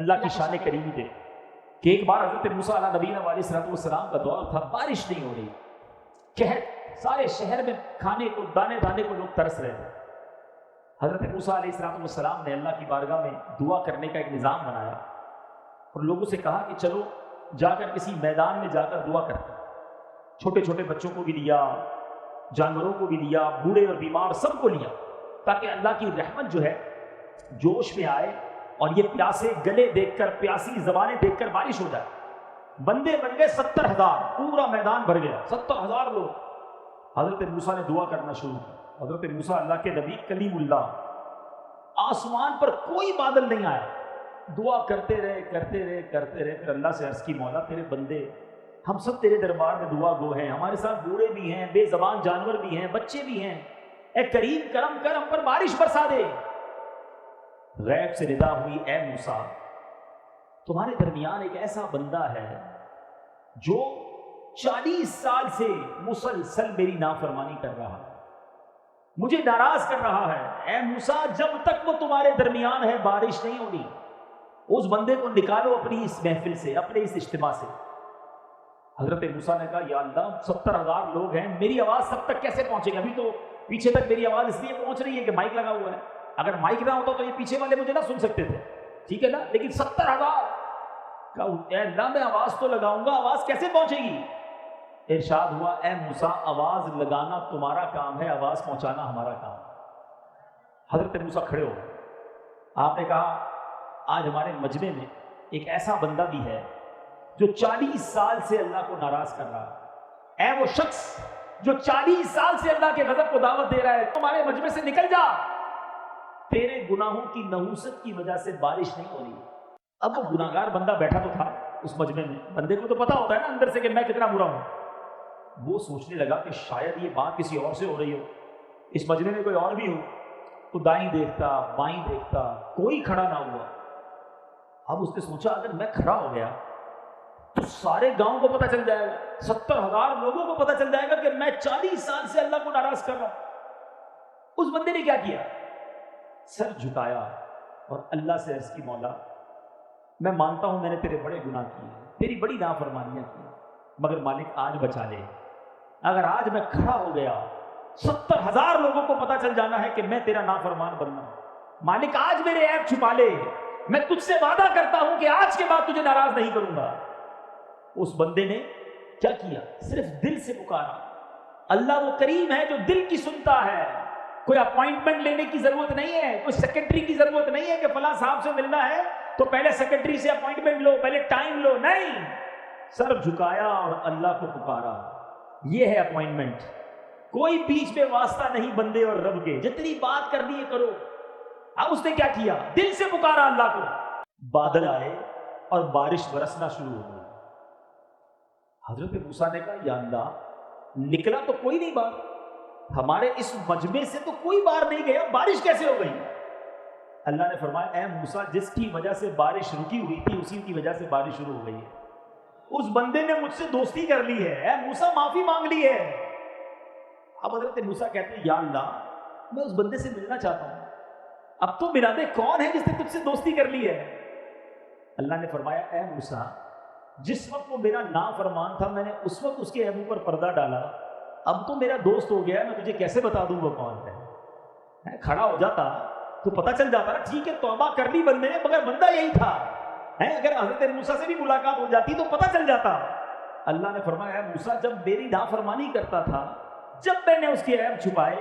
اللہ کی شان کریمی دے کہ ایک بار حضرت موسیٰ علیہ نبینا علیہ السلام کا دور تھا، بارش نہیں ہو رہی، قحط، سارے شہر میں کھانے کو دانے دانے کو لوگ ترس رہے تھے۔ حضرت موسیٰ علیہ السلام نے اللہ کی بارگاہ میں دعا کرنے کا ایک نظام بنایا اور لوگوں سے کہا کہ چلو جا کر کسی میدان میں جا کر دعا کرتے، چھوٹے چھوٹے بچوں کو بھی لیا، جانوروں کو بھی لیا، بوڑھے اور بیمار سب کو لیا، تاکہ اللہ کی رحمت جو ہے جوش میں آئے اور یہ پیاسے گلے دیکھ کر، پیاسی زبانیں دیکھ کر بارش ہو جائے۔ بندے بن گئے 70,000، پورا میدان بھر گیا، 70,000 لوگ۔ حضرت موسیٰ نے دعا کرنا شروع کی۔ حضرت موسیٰ اللہ کے نبی کلیم اللہ، آسمان پر کوئی بادل نہیں آیا، دعا کرتے رہے کرتے رہے کرتے رہے۔ پھر اللہ سے عرض کی، مولا تیرے بندے ہم سب تیرے دربار میں دعا گو ہیں، ہمارے ساتھ بوڑھے بھی ہیں، بے زبان جانور بھی ہیں، بچے بھی ہیں، اے کریم کرم کر ہم پر بارش برسا دے۔ غیب سے ندا ہوئی، اے موسیٰ تمہارے درمیان ایک ایسا بندہ ہے جو 40 سال سے مسلسل میری نافرمانی کر رہا ہے، مجھے ناراض کر رہا ہے۔ اے موسیٰ جب تک وہ تمہارے درمیان ہے بارش نہیں ہونی، اس بندے کو نکالو اپنی اس محفل سے، اپنے اس اجتماع سے۔ حضرت موسیٰ نے کہا، یا اللہ 70,000 لوگ ہیں، میری آواز سب تک کیسے پہنچے گی؟ ابھی تو پیچھے تک میری آواز اس لیے پہنچ رہی ہے کہ مائک لگا ہوا ہے، اگر مائک نہ ہوتا تو یہ پیچھے والے مجھے نہ سن سکتے تھے، ٹھیک ہے نا؟ لیکن 70,000 کا، اے اللہ میں آواز تو لگاؤں گا، آواز کیسے پہنچے گی؟ ارشاد ہوا، اے موسیٰ آواز لگانا تمہارا کام ہے، آواز پہنچانا ہمارا کام ہے۔ حضرت موسیٰ کھڑے ہو گئے، آپ نے کہا آج ہمارے مجمع میں ایک ایسا بندہ بھی ہے جو 40 سال سے اللہ کو ناراض کر رہا ہے۔ اے وہ شخص جو 40 سال سے اللہ کے غضب کو دعوت دے رہا ہے، تمہارے مجمع سے نکل جا، تیرے گناہوں کی نحوست کی وجہ سے بارش نہیں ہو رہی۔ اب وہ گناہگار بندہ بیٹھا تو تھا اس مجمع میں، بندے کو تو پتا ہوتا ہے نا اندر سے کہ میں کتنا برا ہوں۔ وہ سوچنے لگا کہ شاید یہ بات کسی اور سے ہو رہی ہو، اس مجمع میں کوئی اور بھی ہو، تو دائیں دیکھتا بائیں دیکھتا، کوئی کھڑا نہ ہوا۔ اب اس نے سوچا اگر میں کھڑا ہو گیا تو سارے گاؤں کو پتہ چل جائے گا، 70,000 لوگوں کو پتہ چل جائے گا کہ میں 40 سال سے اللہ کو ناراض کر رہا ہوں۔ اس بندے نے کیا کیا؟ سر جھکایا اور اللہ سے عرض کی، مولا میں مانتا ہوں میں نے تیرے بڑے گناہ کیے، تیری بڑی نافرمانیاں کی، مگر مالک آج بچا لے۔ اگر آج میں کھڑا ہو گیا 70,000 لوگوں کو پتہ چل جانا ہے کہ میں تیرا نافرمان بننا ہوں، مالک آج میرے عیب چھپا لے، میں تجھ سے وعدہ کرتا ہوں کہ آج کے بعد تجھے ناراض نہیں کروں گا۔ اس بندے نے کیا کیا؟ صرف دل سے پکارا۔ اللہ وہ کریم ہے جو دل کی سنتا ہے، کوئی اپوائنٹمنٹ لینے کی ضرورت نہیں ہے، کوئی سیکرٹری کی ضرورت نہیں ہے کہ فلاں صاحب سے ملنا ہے تو پہلے سیکرٹری سے اپوائنٹمنٹ لو، پہلے ٹائم لو، نہیں، سر جھکایا اور اللہ کو پکارا۔ یہ ہے اپوائنٹمنٹ، کوئی بیچ میں واسطہ نہیں بندے اور رب کے، جتنی بات کرنی ہے کرو۔ اب اس نے کیا کیا؟ دل سے پکارا اللہ کو، بادل آئے اور بارش برسنا شروع ہو گئی۔ حضرت موسیٰ نے کہا، یا اللہ نکلا تو کوئی نہیں بار، ہمارے اس مجمع سے تو کوئی بار نہیں گیا، بارش کیسے ہو گئی؟ اللہ نے فرمایا، اے موسیٰ جس کی وجہ سے بارش رکی ہوئی تھی اسی کی وجہ سے بارش شروع ہو گئی ہے۔ اس بندے نے مجھ سے دوستی کر لی ہے، اے موسیٰ معافی مانگ لی ہے۔ اب حضرت موسیٰ کہتے ہیں، یا اللہ میں اس بندے سے ملنا چاہتا ہوں، اب تو ملا دے، کون ہے جس نے تجھ سے دوستی کر لی ہے؟ اللہ نے فرمایا، اے موسیٰ جس وقت وہ میرا نافرمان تھا میں نے اس وقت اس کے عیبوں پر پردہ ڈالا، اب تو میرا دوست ہو گیا، میں تجھے کیسے بتا دوں وہ کون ہے؟ کھڑا ہو جاتا تو پتہ چل جاتا نا، ٹھیک ہے توبہ کر لی بندے نے، مگر بندہ یہی تھا۔ اگر حضرت موسیٰ سے بھی ملاقات ہو جاتی تو پتہ چل جاتا۔ اللہ نے فرمایا، اے موسیٰ جب میری نافرمانی کرتا تھا، جب میں نے اس کے عیب چھپائے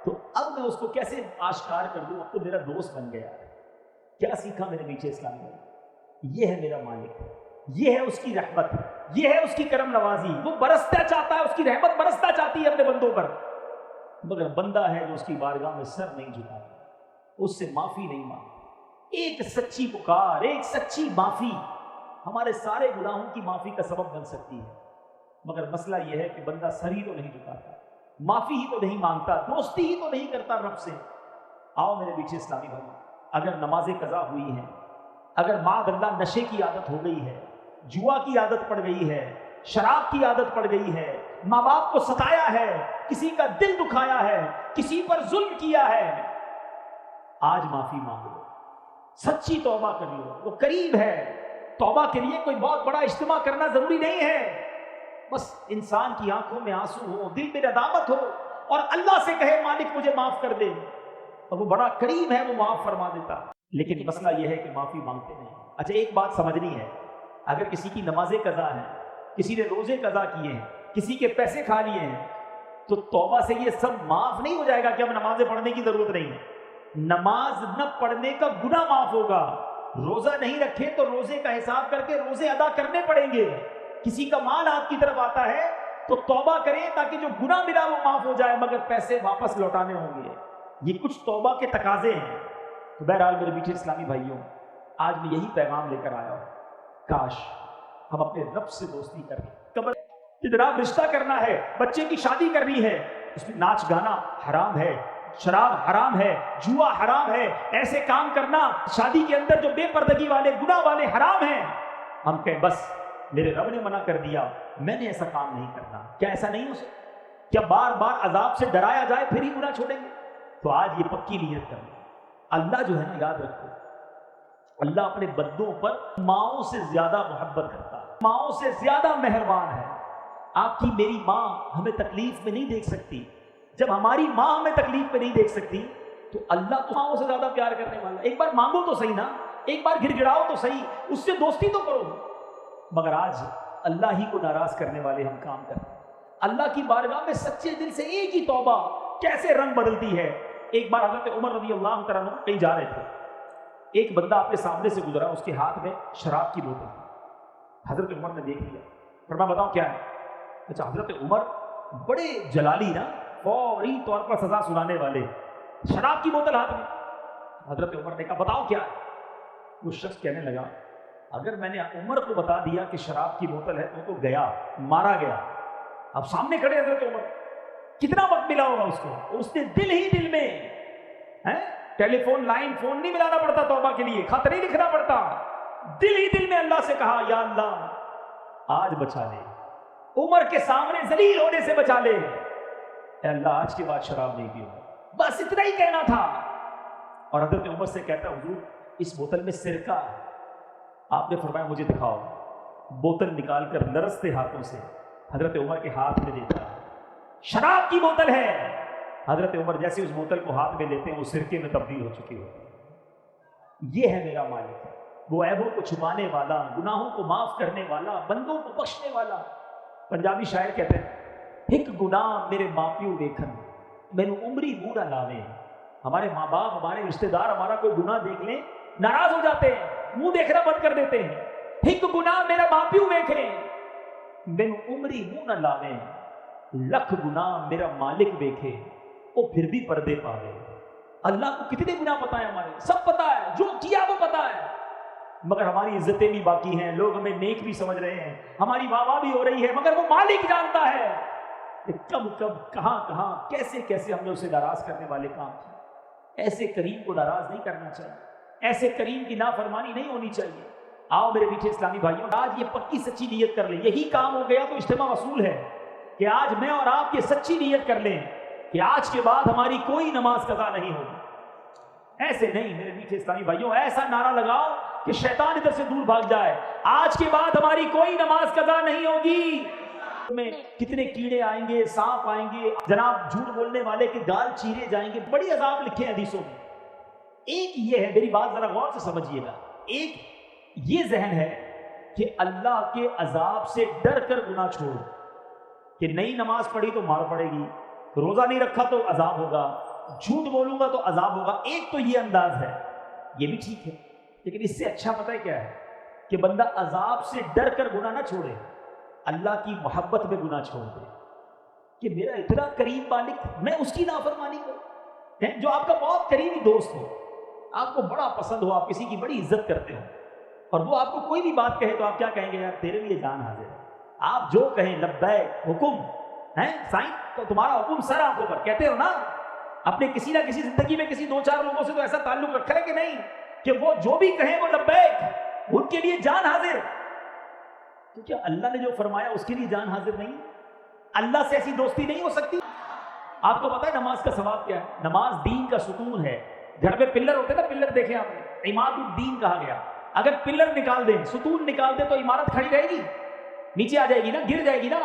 تو اب میں اس کو کیسے آشکار کر دوں؟ اب تو میرا دوست بن گیا۔ کیا سیکھا میرے پیچھے اسلام میں؟ یہ ہے میرا مالک، یہ ہے اس کی رحمت، یہ ہے اس کی کرم نوازی۔ وہ برستا چاہتا ہے، اس کی رحمت برستا چاہتی ہے اپنے بندوں پر، مگر بندہ ہے جو اس کی بارگاہ میں سر نہیں جھکاتا، اس سے معافی نہیں مانگتا۔ ایک سچی پکار، ایک سچی معافی ہمارے سارے گناہوں کی معافی کا سبب بن سکتی ہے، مگر مسئلہ یہ ہے کہ بندہ سر ہی تو نہیں جھکاتا، معافی ہی تو نہیں مانگتا، دوستی ہی تو نہیں کرتا رب سے۔ آؤ میرے پیچھے اسلامی بھائی، اگر نمازیں قضا ہوئی ہیں، اگر معاذ اللہ نشے کی عادت ہو گئی ہے، جوا کی عادت پڑ گئی ہے، شراب کی عادت پڑ گئی ہے، ماں باپ کو ستایا ہے، کسی کا دل دکھایا ہے، کسی پر ظلم کیا ہے، آج معافی مانگ لو، سچی توبہ کر لو، وہ قریب ہے۔ توبہ کے لیے کوئی بہت بڑا اجتماع کرنا ضروری نہیں ہے، بس انسان کی آنکھوں میں آنسو ہو، دل میں ندامت ہو، اور اللہ سے کہے مالک مجھے معاف کر دے، اور وہ بڑا قریب ہے، وہ معاف فرما دیتا۔ لیکن مسئلہ یہ ہے کہ معافی مانگتے نہیں۔ اچھا ایک بات سمجھنی ہے، اگر کسی کی نمازیں قضا ہیں، کسی نے روزے قضا کیے ہیں، کسی کے پیسے کھا لیے ہیں، تو توبہ سے یہ سب معاف نہیں ہو جائے گا کہ اب نمازیں پڑھنے کی ضرورت نہیں ہے۔ نماز نہ پڑھنے کا گناہ معاف ہوگا، روزہ نہیں رکھے تو روزے کا حساب کر کے روزے ادا کرنے پڑیں گے۔ کسی کا مال آپ کی طرف آتا ہے تو توبہ کریں تاکہ جو گناہ ملا وہ معاف ہو جائے، مگر پیسے واپس لوٹانے ہوں گے۔ یہ کچھ توبہ کے تقاضے ہیں۔ تو بہرحال میرے میٹھے اسلامی بھائیوں، آج میں یہی پیغام لے کر آیا ہوں، کاش ہم اپنے رب سے دوستی کریں۔ قبر جناب رشتہ کرنا ہے، بچے کی شادی کرنی ہے، اس میں ناچ گانا حرام ہے، شراب حرام ہے، جوا حرام ہے، ایسے کام کرنا شادی کے اندر جو بے پردگی والے گناہ والے حرام ہیں، ہم کہیں بس میرے رب نے منع کر دیا، میں نے ایسا کام نہیں کرنا۔ کیا ایسا نہیں ہو سکتا؟ کیا بار بار عذاب سے ڈرایا جائے پھر ہی گناہ چھوڑیں گے؟ تو آج یہ پکی نیت کرنا۔ اللہ جو ہے نا، یاد رکھو، اللہ اپنے بندوں پر ماؤں سے زیادہ محبت کرتا ہے، ماؤں سے زیادہ مہربان ہے۔ آپ کی میری ماں ہمیں تکلیف میں نہیں دیکھ سکتی، جب ہماری ماں ہمیں تکلیف میں نہیں دیکھ سکتی تو اللہ تو ماؤں سے زیادہ پیار کرنے والا۔ ایک بار مانگو تو صحیح نا، ایک بار گڑ گڑاؤ تو صحیح، اس سے دوستی تو کرو۔ مگر آج اللہ ہی کو ناراض کرنے والے ہم کام کرتے ہیں۔ اللہ کی بارگاہ میں سچے دل سے ایک ہی توبہ کیسے رنگ بدلتی ہے۔ ایک بار حضرت عمر رضی اللہ تعالیٰ عنہ کہیں جا رہے تھے، ایک بندہ اپنے سامنے سے گزرا، اس کے ہاتھ میں شراب کی بوتل تھی۔ حضرت عمر نے دیکھ لیا، فرمایا بتاؤ کیا ہے؟ اچھا حضرت عمر بڑے جلالی نا، فوری طور پر سزا سنانے والے، شراب کی بوتل ہاتھ میں۔ حضرت عمر نے کہا بتاؤ کیا ہے؟ وہ شخص کہنے لگا اگر میں نے عمر کو بتا دیا کہ شراب کی بوتل ہے تو گیا، مارا گیا۔ اب سامنے کھڑے حضرت عمر، کتنا وقت ملا ہوگا اس کو؟ اس نے دل ہی دل میں ٹیلی فون لائن فون نہیں ملانا پڑتا توبہ کے لیے، خط نہیں لکھنا پڑتا، دل ہی دل میں اللہ سے کہا یا اللہ آج بچا لے، عمر کے سامنے ذلیل ہونے سے بچا لے، اے اللہ آج کے بعد شراب نہیں پیوں۔ بس اتنا ہی کہنا تھا۔ اور حضرت عمر سے کہتا حضور اس بوتل میں سرکہ ہے۔ آپ نے فرمایا مجھے دکھاؤ۔ بوتل نکال کر لرزتے ہاتھوں سے حضرت عمر کے ہاتھ میں دیتا، شراب کی بوتل ہے۔ حضرت عمر جیسے اس بوتل کو ہاتھ میں لیتے ہیں وہ سرکے میں تبدیل ہو چکی ہوتی ہے۔ یہ ہے میرا مالک، وہ عیبوں کو چھپانے والا، گناہوں کو معاف کرنے والا، بندوں کو بخشنے والا۔ پنجابی شاعر کہتے ہیں ایک گناہ میرے ماں پیو دیکھن مینو عمری منہ نہ لاوے۔ ہمارے ماں باپ، ہمارے رشتہ دار ہمارا کوئی گناہ دیکھ لیں ناراض ہو جاتے ہیں، منہ دیکھنا بند کر دیتے ہیں۔ ایک گناہ میرا ماں پیو دیکھے مینو عمری منہ نہ لاوے، لکھ گناہ میرا مالک دیکھے وہ پھر بھی پردے پاوے۔ اللہ کو کتنے گناہ پتا ہے، ہمارے سب پتا ہے، جو کیا وہ پتا ہے، مگر ہماری عزتیں بھی باقی ہیں، لوگ ہمیں نیک بھی سمجھ رہے ہیں، ہماری واہ واہ بھی ہو رہی ہے، مگر وہ مالک جانتا ہے کہ کب کب کہاں کہاں کیسے کیسے ہم نے اسے ناراض کرنے والے کام کیے۔ ایسے کریم کو ناراض نہیں کرنا چاہیے، ایسے کریم کی نافرمانی نہیں ہونی چاہیے۔ آؤ میرے میٹھے اسلامی بھائیوں، آج یہ پکی سچی نیت کر لیں، یہی کام ہو گیا تو اجتماع وصول ہے کہ آج میں اور آپ یہ سچی نیت کر لیں کہ آج کے بعد ہماری کوئی نماز قضا نہیں ہوگی۔ ایسے نہیں میرے میٹھے اسلامی بھائیوں، ایسا نعرہ لگاؤ کہ شیطان ادھر سے دور بھاگ جائے، آج کے بعد ہماری کوئی نماز قضا نہیں ہوگی۔ میں کتنے کیڑے آئیں گے، سانپ آئیں گے، جناب جھوٹ بولنے والے کے گال چیرے جائیں گے، بڑی عذاب لکھے ہیں حدیثوں میں۔ ایک یہ ہے، میری بات ذرا غور سے سمجھیے گا، ایک یہ ذہن ہے کہ اللہ کے عذاب سے ڈر کر گناہ چھوڑ، کہ نئی نماز پڑھی تو مار پڑے گی، روزہ نہیں رکھا تو عذاب ہوگا، جھوٹ بولوں گا تو عذاب ہوگا، ایک تو یہ انداز ہے، یہ بھی ٹھیک ہے، لیکن اس سے اچھا پتہ ہے کیا ہے کہ بندہ عذاب سے ڈر کر گناہ نہ چھوڑے، اللہ کی محبت میں گناہ چھوڑ دے کہ میرا اتنا قریب مالک، میں اس کی نافرمانی کروں۔ جو آپ کا بہت قریبی دوست ہو، آپ کو بڑا پسند ہو، آپ کسی کی بڑی عزت کرتے ہو، اور وہ آپ کو کوئی بھی بات کہے تو آپ کیا کہیں گے؟ یار تیرے لیے جان حاضر ہے، آپ جو کہیں لبیک، حکم ہے سائن، تو تمہارا حکم سر آنکھوں پر، کہتے ہو نا۔ اپنے کسی نہ کسی زندگی میں کسی دو چار لوگوں سے تو ایسا تعلق رکھا ہے کہ نہیں کہ وہ جو بھی کہیں وہ لبیک، ان کے لیے جان حاضر۔ تو کیا اللہ نے جو فرمایا اس کے لیے جان حاضر نہیں؟ اللہ سے ایسی دوستی نہیں ہو سکتی؟ آپ کو پتا ہے نماز کا ثواب کیا ہے؟ نماز دین کا ستون ہے، گھر میں پلر ہوتے نا، پلر دیکھے آپ نے، عماد الدین کہا گیا. اگر پلر نکال دیں، ستون نکال دیں تو عمارت کھڑی رہے گی؟ نیچے آ جائے گی نا، گر جائے گی نا.